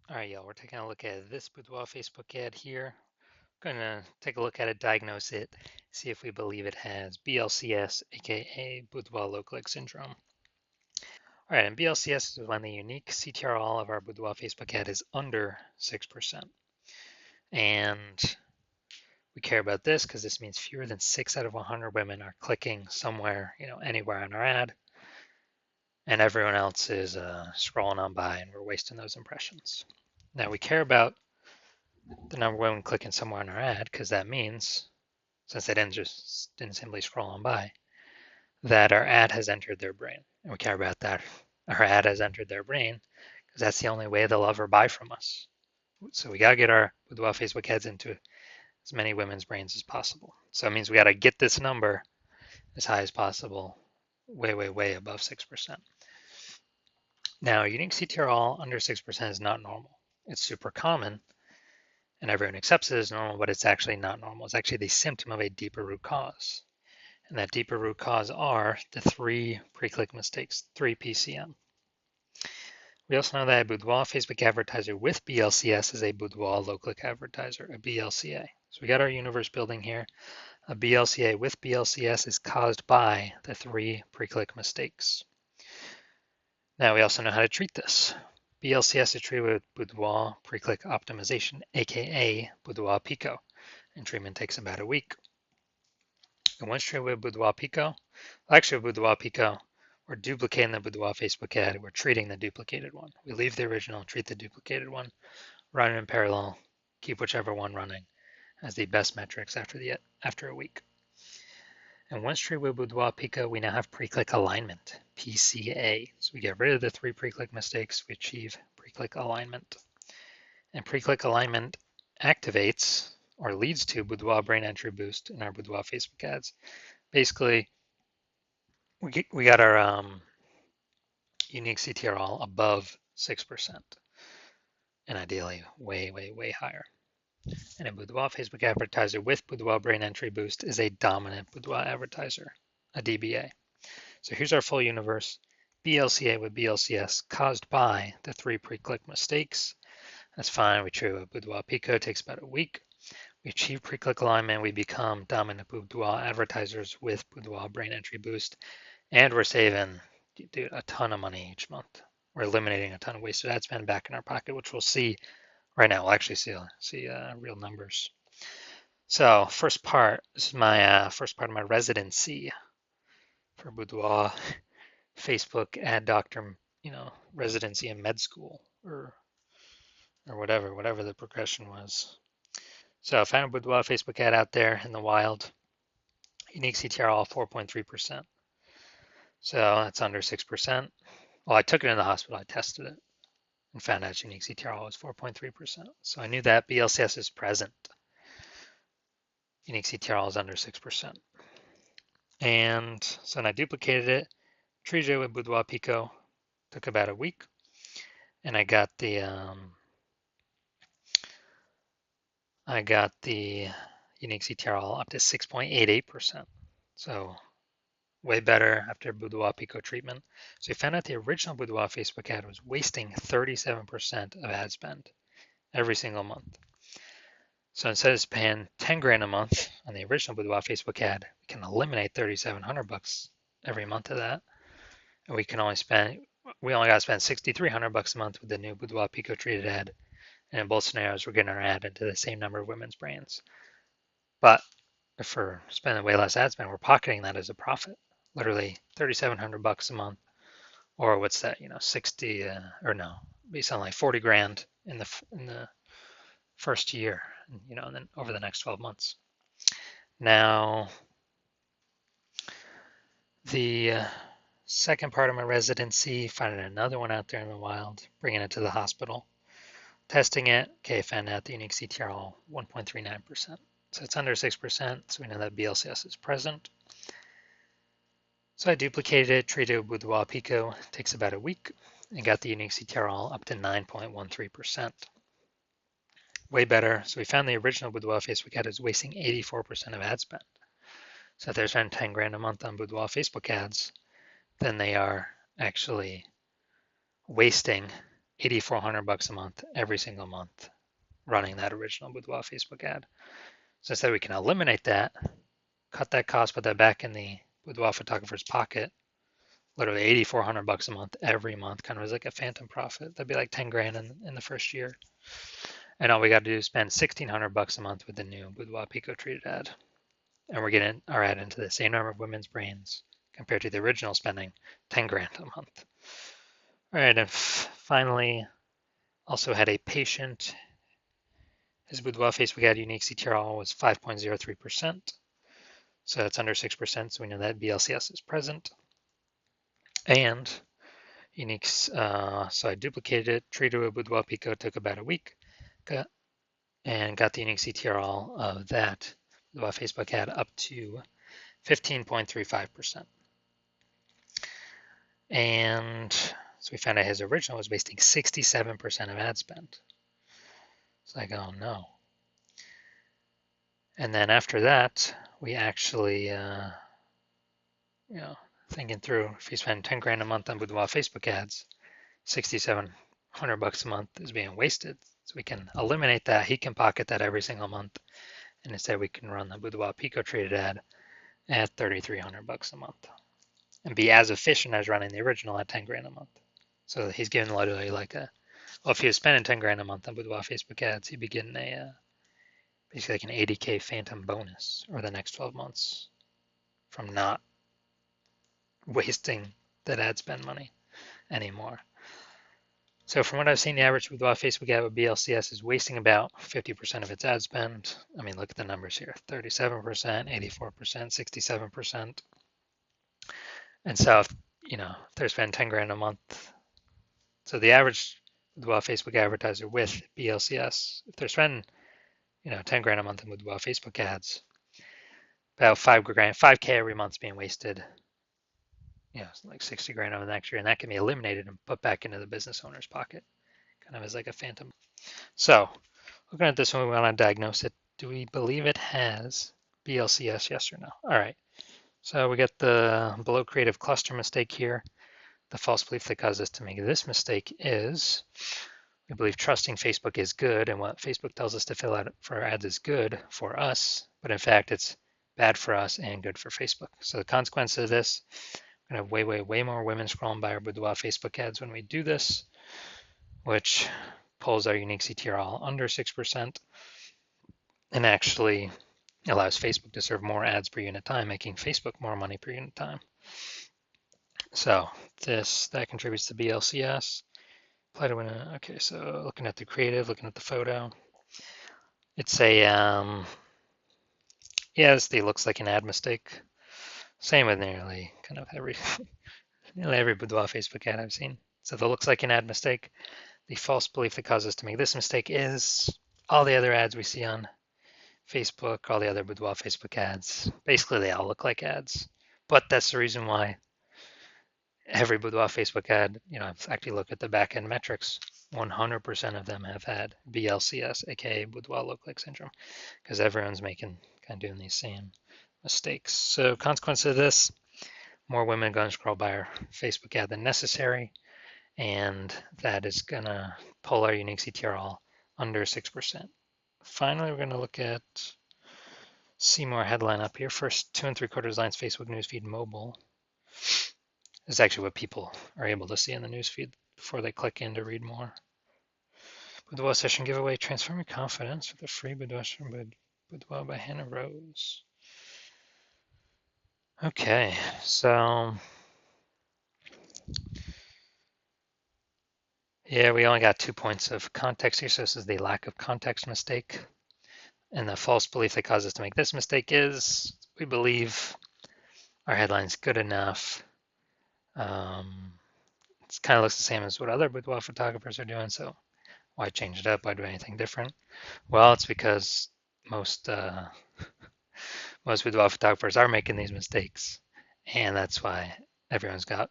All right, y'all, we're taking a look at this Boudoir Facebook ad here. Going to take a look at it, diagnose it, see if we believe it has BLCS, aka Boudoir low-click syndrome. All right, and BLCS is when the unique CTRL of our Boudoir Facebook ad is under 6%. And we care about this because this means fewer than 6 out of 100 women are clicking somewhere, anywhere on our ad, and everyone else is scrolling on by and we're wasting those impressions. Now we care about the number of women clicking somewhere on our ad because that means, since they didn't simply scroll on by, that our ad has entered their brain. And we care about that. Our ad has entered their brain because that's the only way they'll ever buy from us. So we got to get our Boudoir Facebook ads into as many women's brains as possible. So it means we got to get this number as high as possible, way, way, way above 6%. Now, unique CTRL under 6% is not normal. It's super common, and everyone accepts it as normal, but it's actually not normal. It's actually the symptom of a deeper root cause. And that deeper root cause are the 3 pre-click mistakes, 3 PCM. We also know that a Boudoir Facebook advertiser with BLCS is a Boudoir low-click advertiser, a BLCA. So we got our universe building here. A BLCA with BLCS is caused by the 3 pre-click mistakes. Now we also know how to treat this. BLCS is treated with Boudoir pre-click optimization, aka Boudoir Pico, and treatment takes about a week. And once treated with Boudoir Pico, actually with Boudoir Pico, we're duplicating the Boudoir Facebook ad, we're treating the duplicated one. We leave the original, treat the duplicated one, run it in parallel, keep whichever one running as the best metrics after a week. And once treated with Boudoir Pico, we now have pre-click alignment, PCA. So we get rid of the 3 pre-click mistakes, we achieve pre-click alignment. And pre-click alignment activates or leads to Boudoir brain entry boost in our Boudoir Facebook ads. Basically, we got our unique CTRL above 6%, and ideally way, way, way higher. And a Boudoir Facebook advertiser with Boudoir brain entry boost is a dominant Boudoir advertiser, a DBA. So here's our full universe. BLCA with BLCS caused by the 3 pre-click mistakes. That's fine. We treat with Boudoir Pico, takes about a week. We achieve pre-click alignment. We become dominant Boudoir advertisers with Boudoir brain entry boost. And we're saving a ton of money each month. We're eliminating a ton of wasted ad spend back in our pocket, which we'll see right now. We'll actually see real numbers. So first part, this is my first part of my residency for Boudoir Facebook ad doctor, residency in med school or whatever the progression was. So I found a Boudoir Facebook ad out there in the wild. Unique CTRL 4.3%. So that's under 6%. Well, I took it in the hospital, I tested it, and found out unique CTRL was 4.3%. So I knew that BLCS is present. Unique CTRL is under 6%. And so then I duplicated it, treated it with Boudoir Pico, took about a week, and I got the unique CTRL up to 6.88%. So way better after Boudoir Pico treatment. So we found out the original Boudoir Facebook ad was wasting 37% of ad spend every single month. So instead of spending 10 grand a month on the original Boudoir Facebook ad, we can eliminate 3,700 bucks every month of that. And we only got to spend 6,300 bucks a month with the new Boudoir Pico treated ad. And in both scenarios, we're getting our ad into the same number of women's brains. But if we're spending way less ad spend, we're pocketing that as a profit. Literally 3,700 bucks a month, or what's that? 60 or no, be something like 40 grand in the first year, and then over the next 12 months. Now, the second part of my residency, finding another one out there in the wild, bringing it to the hospital, testing it. Okay, found out the unique CTRL 1.39%. So it's under 6%, so we know that BLCS is present. So I duplicated it, treated it with Boudoir Pico, takes about a week, and got the unique CTRL up to 9.13%. Way better. So we found the original Boudoir Facebook ad is wasting 84% of ad spend. So if they're spending 10 grand a month on Boudoir Facebook ads, then they are actually wasting $8,400 a month every single month running that original Boudoir Facebook ad. So instead we can eliminate that, cut that cost, put that back in the Boudoir photographer's pocket, literally $8,400 a month every month, kind of as like a phantom profit. That'd be like 10 grand in the first year. And all we got to do is spend $1,600 a month with the new Boudoir Pico treated ad. And we're getting our ad into the same number of women's brains compared to the original spending 10 grand a month. All right, and finally, also had a patient. His Boudoir Facebook ad unique CTRL was 5.03%. So that's under 6%, so we know that BLCS is present. And uniques, so I duplicated it, treated with Boudoir Pico, took about a week, and got the unique CTRL of that Boudoir Facebook ad up to 15.35%. And so we found out his original was wasting 67% of ad spend. It's like, oh no. And then after that, we actually, thinking through, if you spend 10 grand a month on Boudoir Facebook ads, $6,700 a month is being wasted. So we can eliminate that. He can pocket that every single month. And instead we can run the Boudoir Pico treated ad at $3,300 a month and be as efficient as running the original at 10 grand a month. So he's getting literally like if he was spending 10 grand a month on Boudoir Facebook ads, he'd be getting basically like an 80K phantom bonus over the next 12 months from not wasting that ad spend money anymore. So from what I've seen, the average Boudoir Facebook ad with BLCS is wasting about 50% of its ad spend. I mean, look at the numbers here, 37%, 84%, 67%. And so, if they're spending 10 grand a month, so the average Boudoir Facebook advertiser with BLCS, if they're spending, 10 grand a month in Boudoir Facebook ads, about 5K every month is being wasted. Like 60 grand over the next year, and that can be eliminated and put back into the business owner's pocket, kind of as like a phantom. So looking at this one, we want to diagnose it. Do we believe it has BLCS, yes or no? All right. So we get the below creative cluster mistake here. The false belief that caused us to make this mistake is we believe trusting Facebook is good, and what Facebook tells us to fill out for our ads is good for us, but in fact it's bad for us and good for Facebook. So the consequence of this, we're going to have way more women scrolling by our Boudoir Facebook ads when we do this, which pulls our unique CTRL under 6% and actually allows Facebook to serve more ads per unit time, making Facebook more money per unit time. So that contributes to BLCS. Okay, so looking at the creative, looking at the photo, it's yes, it looks like an ad mistake. Same with nearly kind of every Boudoir Facebook ad I've seen. So that looks like an ad mistake. The false belief that causes us to make this mistake is all the other ads we see on Facebook, all the other Boudoir Facebook ads. Basically, they all look like ads. But that's the reason why every Boudoir Facebook ad, I've actually looked at the back-end metrics. 100% of them have had BLCS, aka Boudoir lookalike syndrome, because everyone's kind of doing these same mistakes. So consequence of this, more women are going to scroll by our Facebook ad than necessary, and that is going to pull our unique CTRL under 6%. Finally, we're going to look at see more headline up here. First 2 3/4 lines Facebook newsfeed mobile. This is actually what people are able to see in the newsfeed before they click in to read more. Boudoir session giveaway, transform your confidence with a free Boudoir by Hannah Rose. Okay, so yeah, we only got 2 points of context here, so this is the lack of context mistake. And the false belief that caused us to make this mistake is we believe our headline's good enough. It kind of looks the same as what other Boudoir photographers are doing, so why change it up? Why do anything different? Well, it's because most Boudoir photographers are making these mistakes, and that's why everyone's got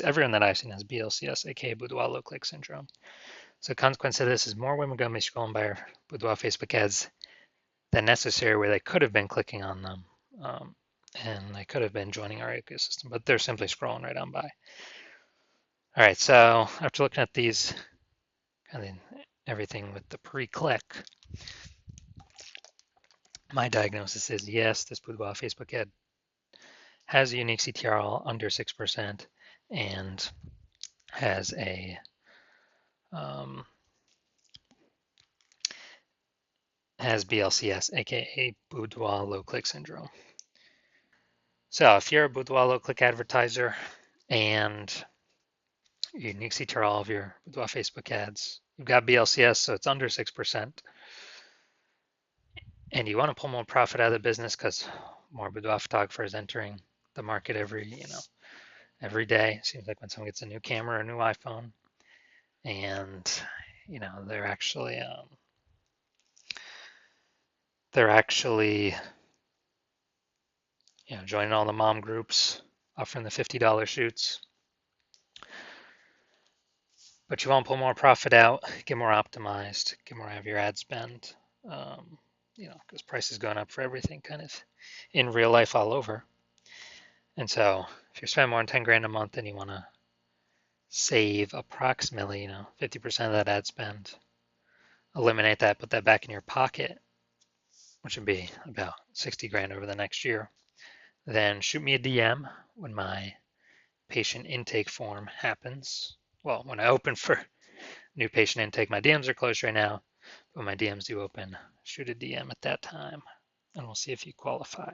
everyone that I've seen has BLCS, aka Boudoir lookalike syndrome. So consequence of this is more women going to be scrolling by our Boudoir Facebook ads than necessary, where they could have been clicking on them, and they could have been joining our ecosystem, but they're simply scrolling right on by. All right, so after looking at these, kind of everything with the pre-click, my diagnosis is yes, this Boudoir Facebook ad has a unique CTRL under 6% and has a has BLCS, aka Boudoir low click syndrome. So if you're a Boudoir low click advertiser and your unique CTRL of your Boudoir Facebook ads, you've got BLCS, so it's under 6%, and you want to pull more profit out of the business because more boudoir photographers entering the market every day. It seems like when someone gets a new camera or a new iPhone, and they're actually joining all the mom groups, offering the $50 shoots. But you want to pull more profit out, get more optimized, get more out of your ad spend. Because price is going up for everything kind of in real life all over. And so if you're spending more than 10 grand a month and you want to save approximately, 50% of that ad spend, eliminate that, put that back in your pocket, which would be about 60 grand over the next year, then shoot me a DM when my patient intake form happens. Well, when I open for new patient intake, my DMs are closed right now, but when my DMs do open, shoot a DM at that time, and we'll see if you qualify.